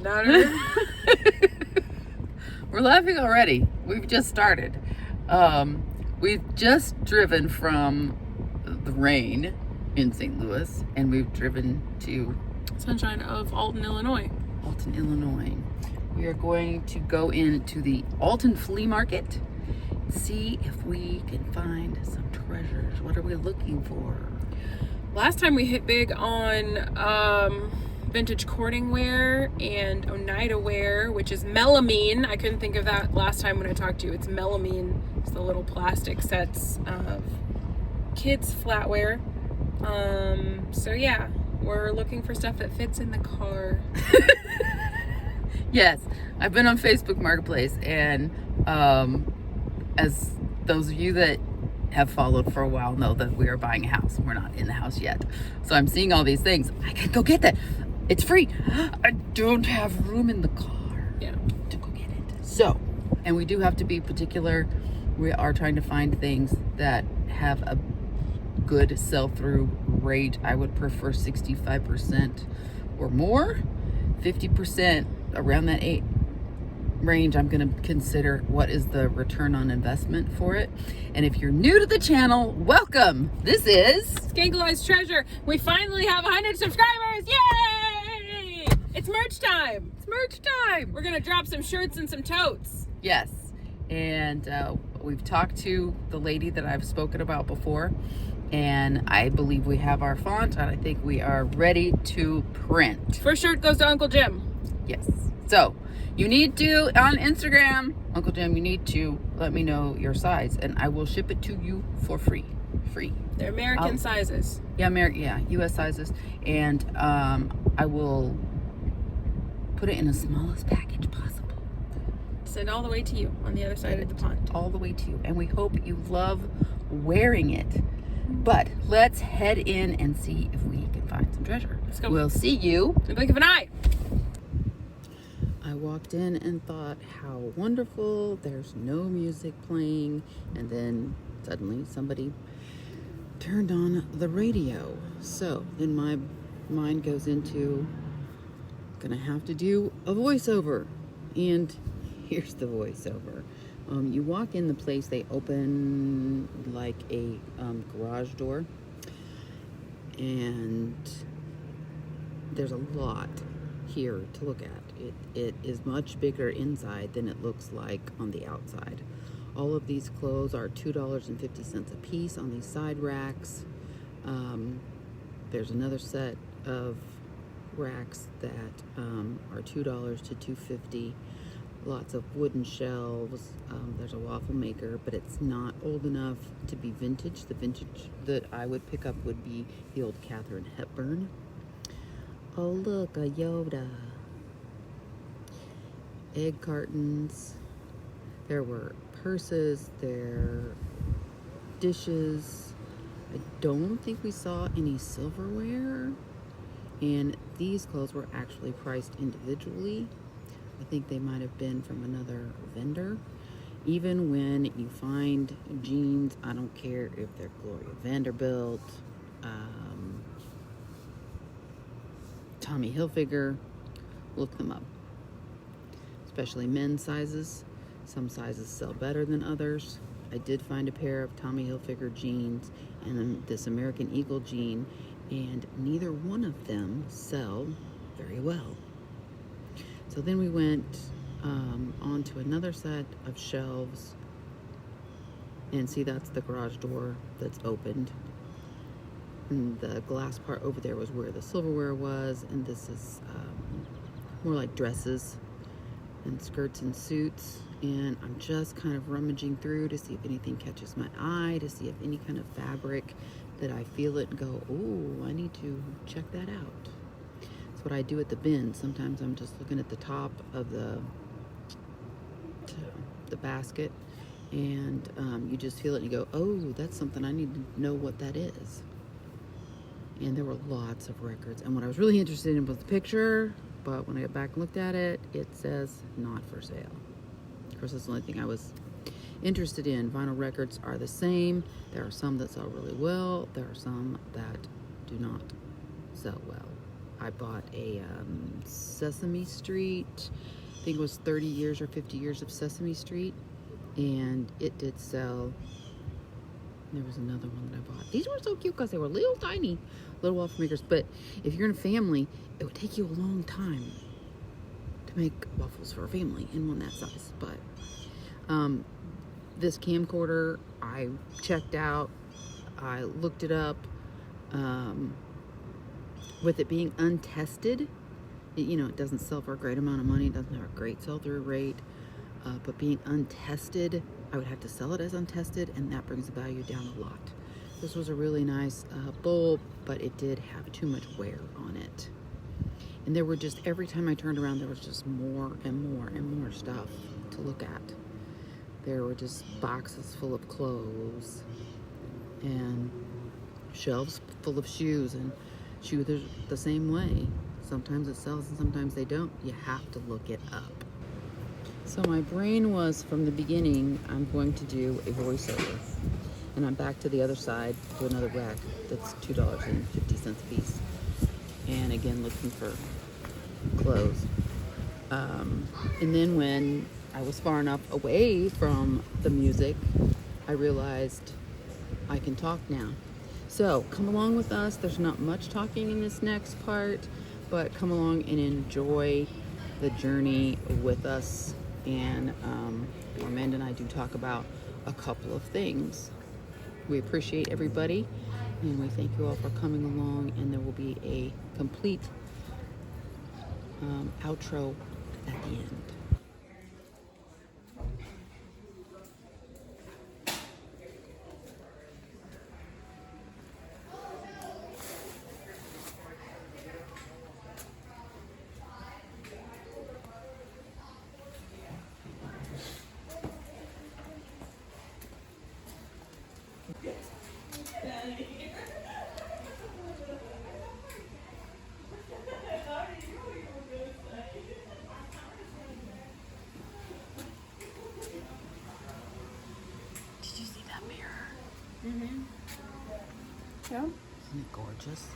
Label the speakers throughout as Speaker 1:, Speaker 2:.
Speaker 1: Nutter.
Speaker 2: We're laughing already. We've just started. We've just driven from the rain in St. Louis, and we've driven to
Speaker 1: Sunshine of Alton, Illinois.
Speaker 2: Alton, Illinois. We are going to go into the Alton Flea Market, see if we can find some treasures. What are we looking for?
Speaker 1: Last time we hit big on vintage courting wear and Oneida wear, which is melamine. I couldn't think of that last time when I talked to you. It's melamine. It's the little plastic sets of kids flatware. So yeah, we're looking for stuff that fits in the car.
Speaker 2: Yes, I've been on Facebook Marketplace, and as those of you that have followed for a while know that we are buying a house. We're not in the house yet. So I'm seeing all these things. I can go get that. It's free. I don't have room in the car to go get it. So, and we do have to be particular. We are trying to find things that have a good sell-through rate. I would prefer 65% or more. 50%, around that 8 range, I'm going to consider what is the return on investment for it. And if you're new to the channel, welcome. This is
Speaker 1: Skankalized Treasure. We finally have 100 subscribers. Yay! It's merch time.
Speaker 2: It's merch time.
Speaker 1: We're going to drop some shirts and some totes.
Speaker 2: Yes. And we've talked to the lady that I've spoken about before, and I believe we have our font, and I think we are ready to print.
Speaker 1: First shirt goes to Uncle Jim.
Speaker 2: Yes. So you need to, on Instagram, Uncle Jim, you need to let me know your size, and I will ship it to you for free.
Speaker 1: They're American sizes.
Speaker 2: Yeah, U.S. sizes. And I will put it in the smallest package possible.
Speaker 1: Send all the way to you on the other side of the pond.
Speaker 2: All the way to you. And we hope you love wearing it. But let's head in and see if we can find some treasure.
Speaker 1: Let's go.
Speaker 2: We'll see you
Speaker 1: in the blink of an eye.
Speaker 2: I walked in and thought, how wonderful. There's no music playing. And then suddenly somebody turned on the radio. So then my mind goes into, gonna have to do a voiceover. And here's the voiceover. You walk in the place, they open like a garage door, and there's a lot here to look at. It is much bigger inside than it looks like on the outside. All of these clothes are $2.50 a piece on these side racks. There's another set of racks that are $2 to $2.50. Lots of wooden shelves. There's a waffle maker, but it's not old enough to be vintage. The vintage that I would pick up would be the old Katharine Hepburn. Oh, look, a Yoda. Egg cartons. There were purses. There dishes. I don't think we saw any silverware. And these clothes were actually priced individually. I think they might have been from another vendor. Even when you find jeans, I don't care if they're Gloria Vanderbilt, Tommy Hilfiger, look them up. Especially men's sizes. Some sizes sell better than others. I did find a pair of Tommy Hilfiger jeans and this American Eagle jean, and neither one of them sell very well. So then we went on to another set of shelves, and see, that's the garage door that's opened. And the glass part over there was where the silverware was, and this is more like dresses and skirts and suits. And I'm just kind of rummaging through to see if anything catches my eye, to see if any kind of fabric that I feel it and go, oh, I need to check that out. That's what I do at the bin. Sometimes I'm just looking at the top of the basket, and you just feel it and you go, oh, that's something, I need to know what that is. And there were lots of records, and what I was really interested in was the picture, but when I got back and looked at it, it says not for sale. Of course, that's the only thing I was interested in. Vinyl records are the same. There are some that sell really well. There are some that do not sell well. I bought a Sesame Street, I think it was 30 years or 50 years of Sesame Street, and it did sell. There was another one that I bought. These were so cute because they were little tiny, little waffle makers. But if you're in a family, it would take you a long time to make waffles for a family in one that size. But this camcorder, I checked out. I looked it up. With it being untested, it doesn't sell for a great amount of money. It doesn't have a great sell-through rate. But being untested, I would have to sell it as untested, and that brings the value down a lot. This was a really nice bulb, but it did have too much wear on it. And there were just, every time I turned around, there was just more and more and more stuff to look at. There were just boxes full of clothes and shelves full of shoes, and shoes are the same way. Sometimes it sells and sometimes they don't. You have to look it up. So my brain was, from the beginning, I'm going to do a voiceover. And I'm back to the other side to another rack that's $2.50 a piece. And again, looking for clothes. And then when I was far enough away from the music, I realized I can talk now. So come along with us. There's not much talking in this next part, but come along and enjoy the journey with us. And Ramanda and I do talk about a couple of things. We appreciate everybody, and we thank you all for coming along, and there will be a complete outro at the end. Did you see that mirror?
Speaker 1: Mm-hmm. Yeah.
Speaker 2: Isn't it gorgeous?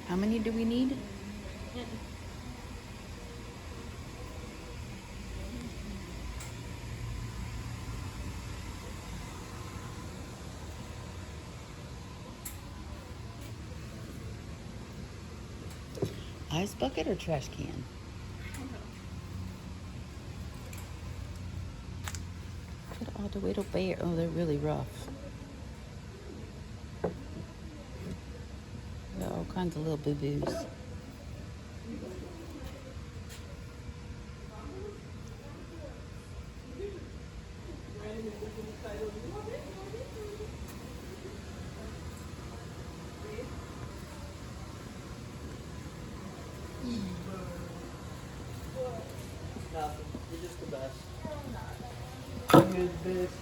Speaker 2: How many do we need? Ice bucket or trash can? Look at all the little bear. Oh, they're really rough. There are all kinds of little boo-boos.
Speaker 3: Nothing. You're just the best. You're the best.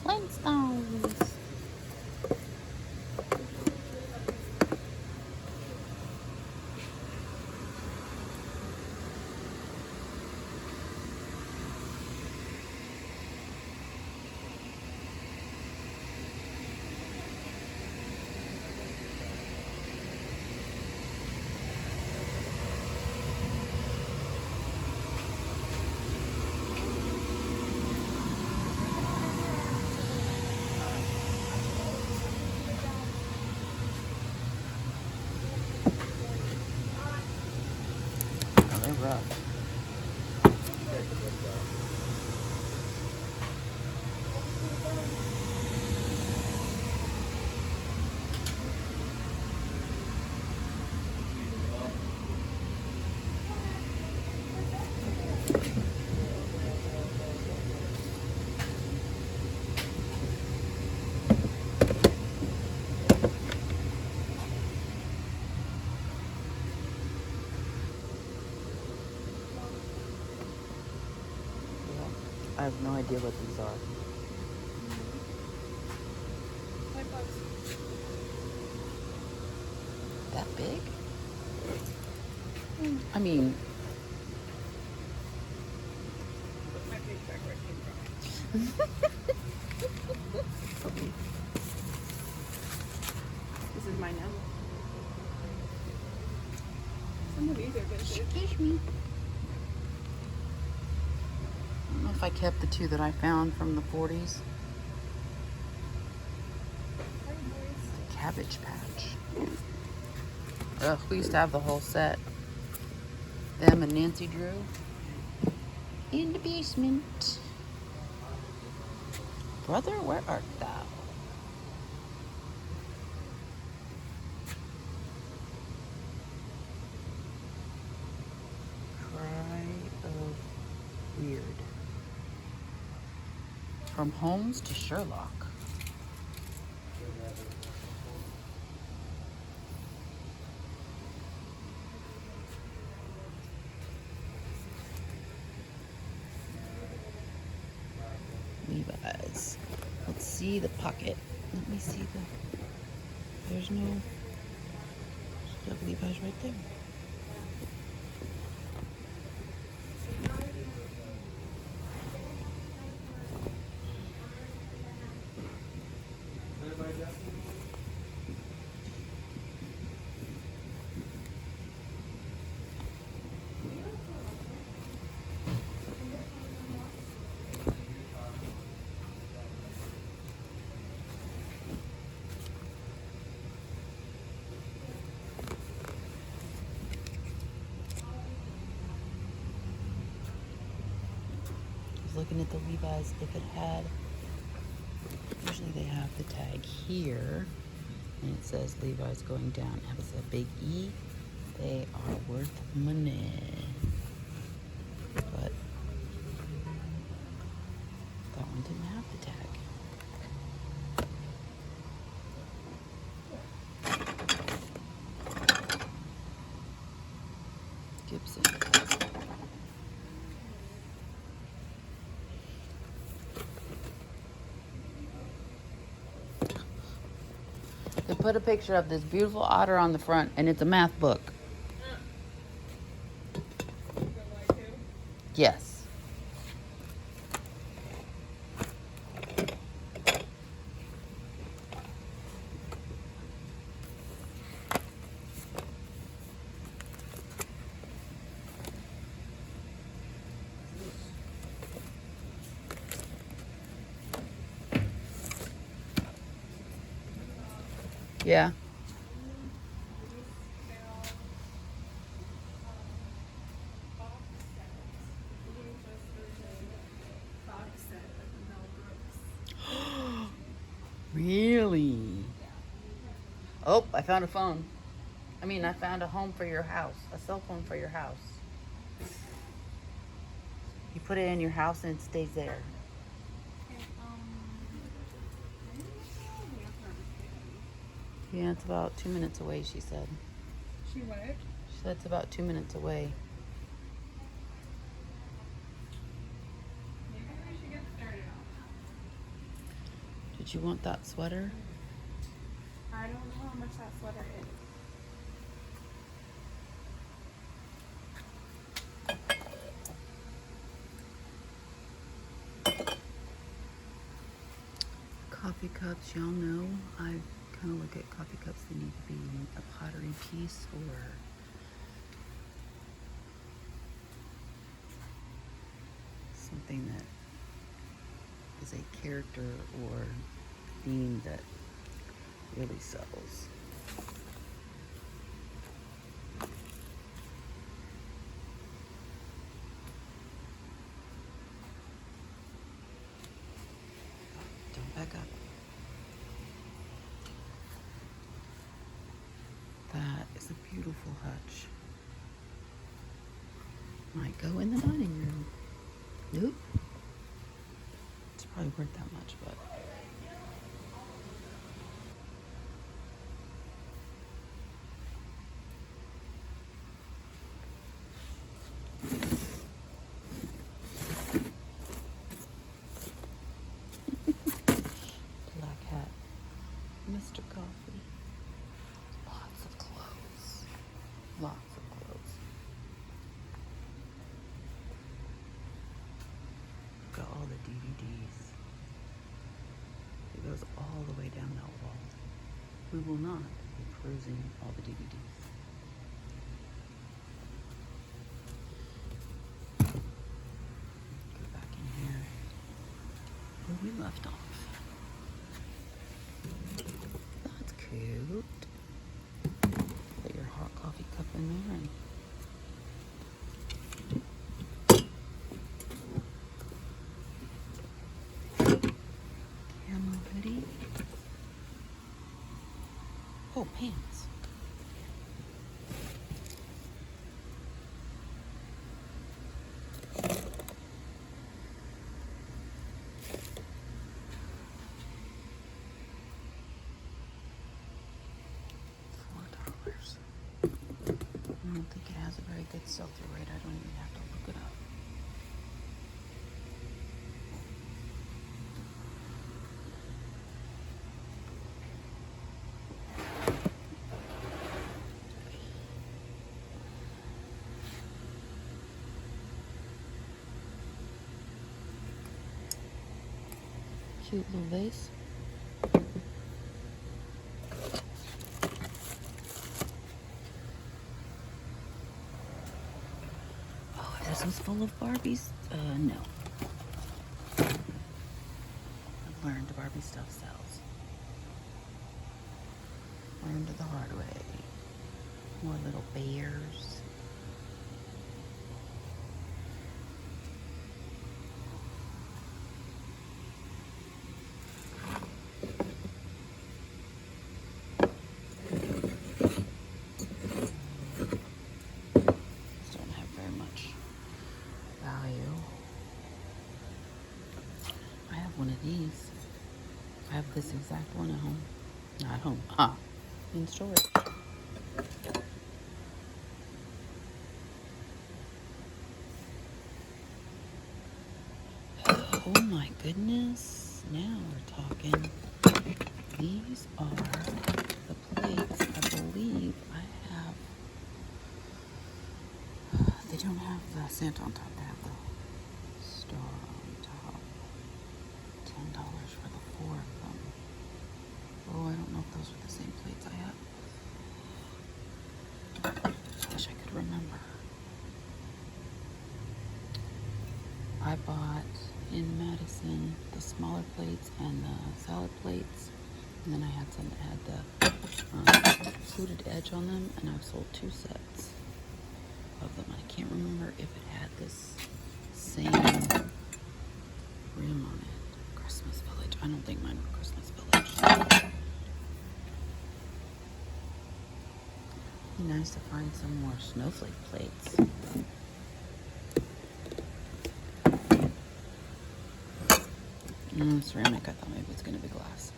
Speaker 2: Flintstones. Oh, they're rough. have no idea what these are. That big? I mean,
Speaker 1: My big bag where it came from. This is mine now. Some of these are vintage.
Speaker 2: excuse me. I don't know if I kept the two that I found from the 40s. Cabbage Patch. Ugh, we used to have the whole set. Them and Nancy Drew. In the basement. Brother, where art thou? Cry of Weird. From Holmes to Sherlock. Levi's. Let's see the pocket. Let me see the. There's no. There's no Levi's right there. Looking at the Levi's, if it had, usually they have the tag here, and it says Levi's going down. It has a big E. They are worth money. But that one didn't have the tag. Gibson. They put a picture of this beautiful otter on the front, and it's a math book. Yes. Yeah. Really? Oh, I found a phone. I found a home for your house. A cell phone for your house. You put it in your house and it stays there. Yeah, it's about 2 minutes away, she said.
Speaker 1: She what?
Speaker 2: She said it's about 2 minutes away.
Speaker 1: Maybe we should get started on that.
Speaker 2: Did you want that sweater?
Speaker 1: I don't know how much that sweater is.
Speaker 2: Coffee cups, y'all know I kind of look at coffee cups. They need to be a pottery piece or something that is a character or theme that really sells. Don't back up. That is a beautiful hutch. Might go in the dining room. Nope. It's probably worth that much, but. the DVDs. It goes all the way down that wall. We will not be perusing all the DVDs. Go back in here where we left off. That's cute. Put your hot coffee cup in there and camo hoodie. Oh, pants. $4. I don't think it has a very good sell-through rate. I don't even have to look it up. Cute little vase. Oh, this was full of Barbies? No. I've learned Barbie stuff sells. Learned it the hard way. More little bears. Don't have very much value. I have one of these. I have this exact one at home. Not at home. In storage. Oh my goodness. Now we're talking. These are the plates I believe I have. They don't have the Santa on top. They have the star on top. $10 for the 4 of them. Oh, I don't know if those are the same plates I have. I wish I could remember. I bought in Madison the smaller plates and the salad plates. And then I had some that had the fluted edge on them. And I've sold 2 sets of them. I can't remember if it had this same rim on it. Christmas Village. I don't think mine were Christmas Village. Be nice to find some more snowflake plates. Ceramic. I thought maybe it's going to be glass.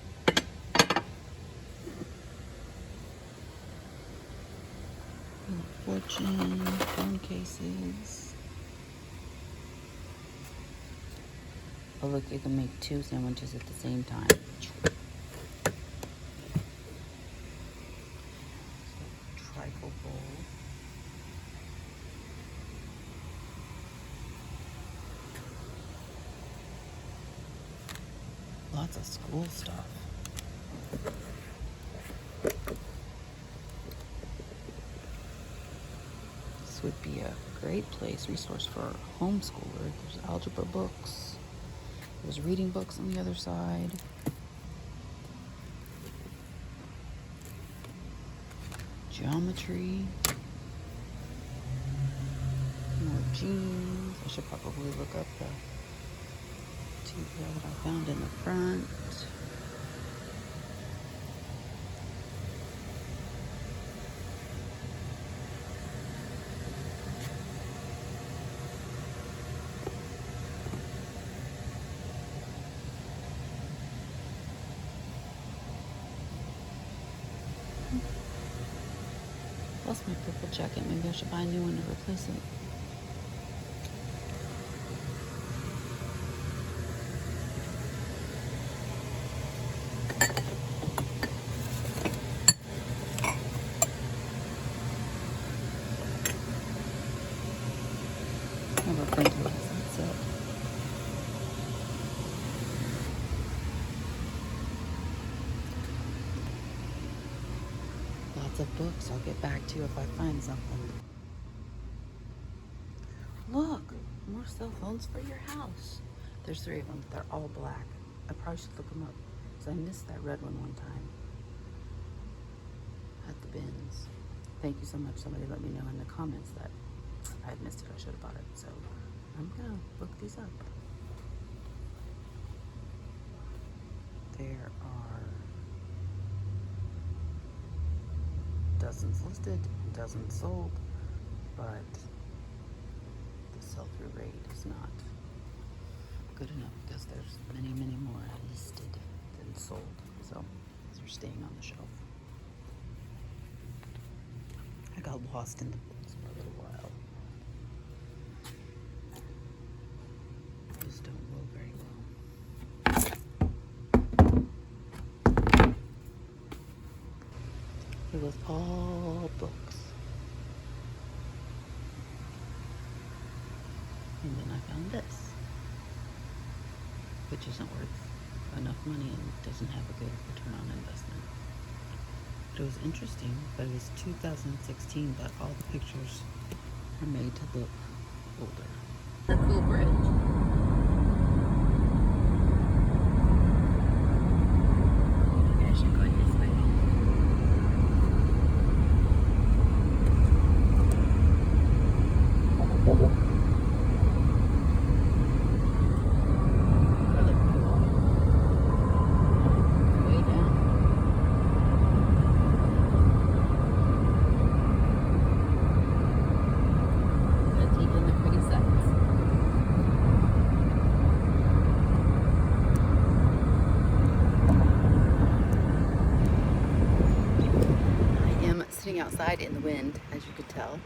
Speaker 2: Fortune, phone cases. Oh look, you can make 2 sandwiches at the same time. Trifle bowl. Lots of school stuff. This would be a great resource for homeschoolers. There's algebra books. There's reading books on the other side. Geometry. More jeans. I should probably look up the 2 pair that I found in the front. Lost my purple jacket. Maybe I should buy a new one to replace it. Never printed this. That's it. lots of books. I'll get back to you if I find something. Look, more cell phones for your house. There's 3 of them. They're all black. I probably should look them up because I missed that red one time at the bins. Thank you so much. Somebody let me know in the comments that I had missed it. I should have bought it. So I'm going to look these up. There are dozens listed, dozens sold, but the sell-through rate is not good enough because there's many, many more listed than sold. So they're staying on the shelf. I got lost in the books for a little while. These don't roll very well. It was all books. And then I found this, which isn't worth enough money and doesn't have a good return on investment. But it was interesting, but it was 2016, but all the pictures are made to look older. The cool bridge. Maybe I should go this way. Outside in the wind, as you could tell,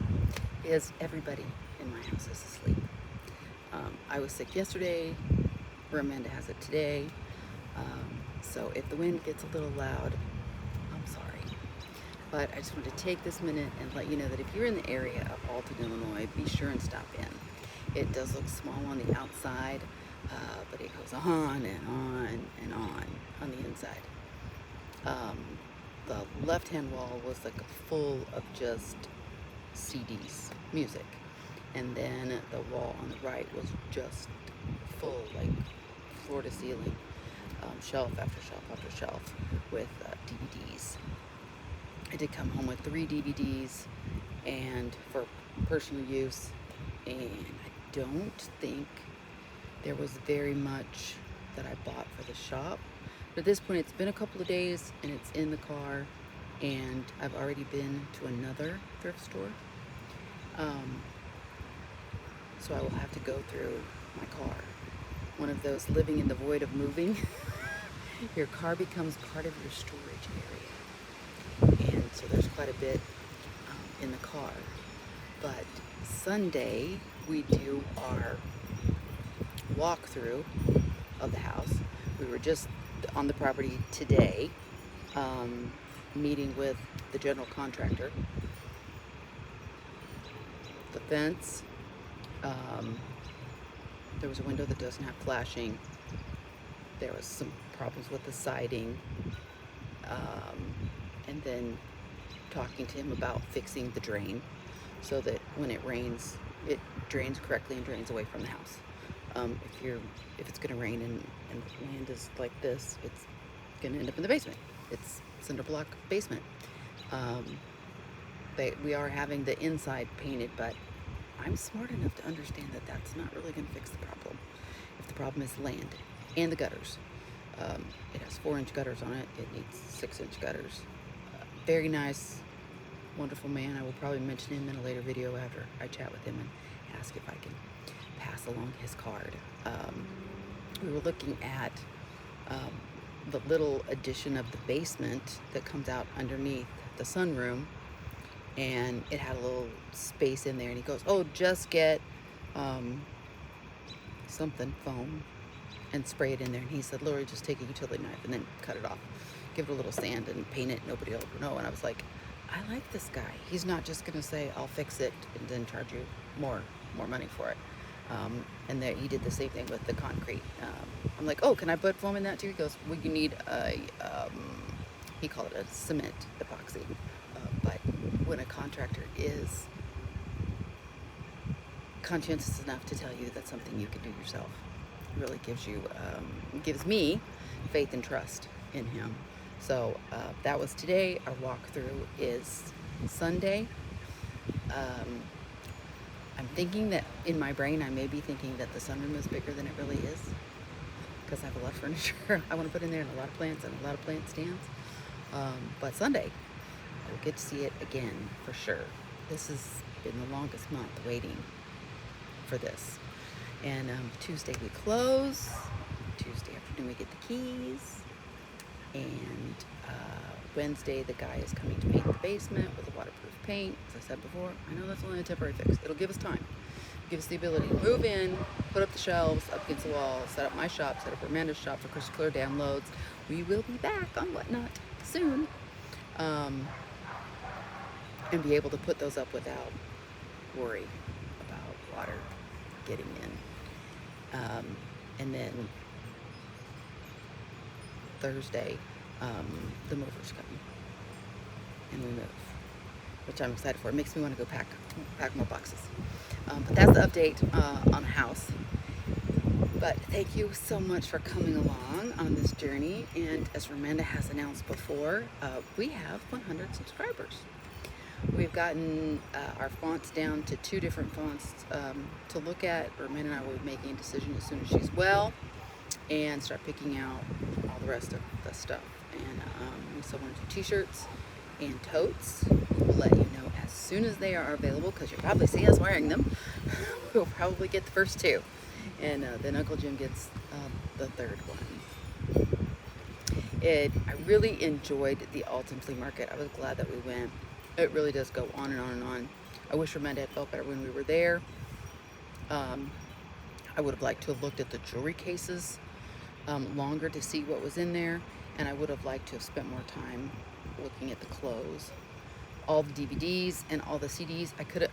Speaker 2: is everybody in my house is asleep. I was sick yesterday. Ramanda has it today. So if the wind gets a little loud, I'm sorry. But I just wanted to take this minute and let you know that if you're in the area of Alton, Illinois, be sure and stop in. It does look small on the outside, but it goes on and on and on the inside. The left-hand wall was like full of just CDs, music. And then the wall on the right was just full, like floor to ceiling, shelf after shelf after shelf with DVDs. I did come home with 3 DVDs and for personal use, and I don't think there was very much that I bought for the shop. But at this point, it's been a couple of days and it's in the car, and I've already been to another thrift store. So I will have to go through my car. One of those living in the void of moving. Your car becomes part of your storage area. And so there's quite a bit in the car. But Sunday, we do our walkthrough of the house. We were just on the property today, meeting with the general contractor. The fence, there was a window that doesn't have flashing. There was some problems with the siding, and then talking to him about fixing the drain so that when it rains, it drains correctly and drains away from the house. If it's going to rain and the land is like this, it's going to end up in the basement. It's cinder block basement. We are having the inside painted, but I'm smart enough to understand that that's not really going to fix the problem. If the problem is land and the gutters, it has 4-inch gutters on it. It needs 6-inch gutters. Very nice, wonderful man. I will probably mention him in a later video after I chat with him and ask if I can pass along his card. We were looking at the little addition of the basement that comes out underneath the sunroom, and it had a little space in there, and he goes, oh, just get something foam and spray it in there. And he said, literally just take a utility knife and then cut it off, give it a little sand and paint it, nobody will ever know. And I was like, I like this guy. He's not just gonna say I'll fix it and then charge you more money for it. And he did the same thing with the concrete. I'm like, oh, can I put foam in that too? He goes, well, you need a, he called it a cement epoxy. But conscientious enough to tell you that's something you can do yourself. It really gives me faith and trust in him. So that was today. Our walkthrough is Sunday. I'm thinking that in my brain, I may be thinking that the sunroom is bigger than it really is, because I have a lot of furniture I want to put in there, and a lot of plants and a lot of plant stands. But Sunday, I'll get to see it again for sure. This has been the longest month waiting for this. And Tuesday we close. Tuesday afternoon we get the keys. And Wednesday the guy is coming to paint the basement with a waterproof paint. As I said before, I know that's only a temporary fix. It'll give us time. Give us the ability to move in, put up the shelves, up against the wall, set up my shop, set up Ramanda's shop for crystal clear downloads. We will be back on Whatnot soon. And be able to put those up without worry about water getting in. And then Thursday, the movers come and we move, which I'm excited for. It makes me want to go pack more boxes. But that's the update on the house. But thank you so much for coming along on this journey. And as Ramanda has announced before, we have 100 subscribers. We've gotten our fonts down to 2 different fonts to look at. Ramanda and I will be making a decision as soon as she's well, and start picking out all the rest of the stuff. And we still want to do t-shirts and totes. We'll let you know as soon as they are available, because you'll probably see us wearing them. We'll probably get the first 2. And then Uncle Jim gets the 3rd one. I really enjoyed the Alton Flea Market. I was glad that we went. It really does go on and on and on. I wish Ramanda had felt better when we were there. I would have liked to have looked at the jewelry cases longer to see what was in there, and I would have liked to have spent more time looking at the clothes. All the DVDs and all the CDs, I could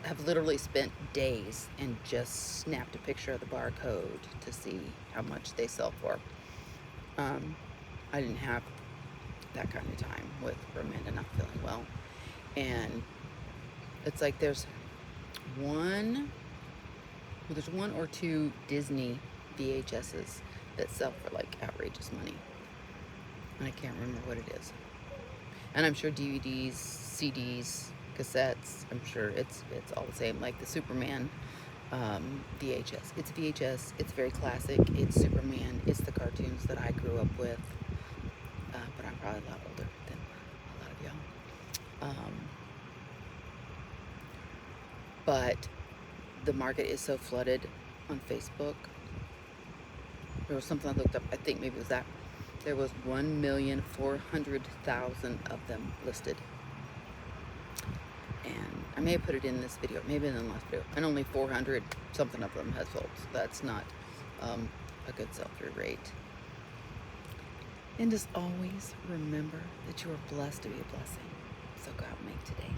Speaker 2: have literally spent days and just snapped a picture of the barcode to see how much they sell for. I didn't have that kind of time with Ramanda not feeling well. And it's like there's one or 2 Disney VHSs that sell for like outrageous money. And I can't remember what it is. And I'm sure DVDs, CDs, cassettes, I'm sure it's all the same. Like the Superman VHS. It's VHS, it's very classic, it's Superman, it's the cartoons that I grew up with. But I'm probably a lot older than a lot of y'all. But the market is so flooded on Facebook. There was something I looked up, I think maybe it was that. There was 1,400,000 of them listed. And I may have put it in this video, maybe in the last video, and only 400 something of them has sold. So that's not a good sell-through rate. And just always remember that you are blessed to be a blessing. So go out and make today.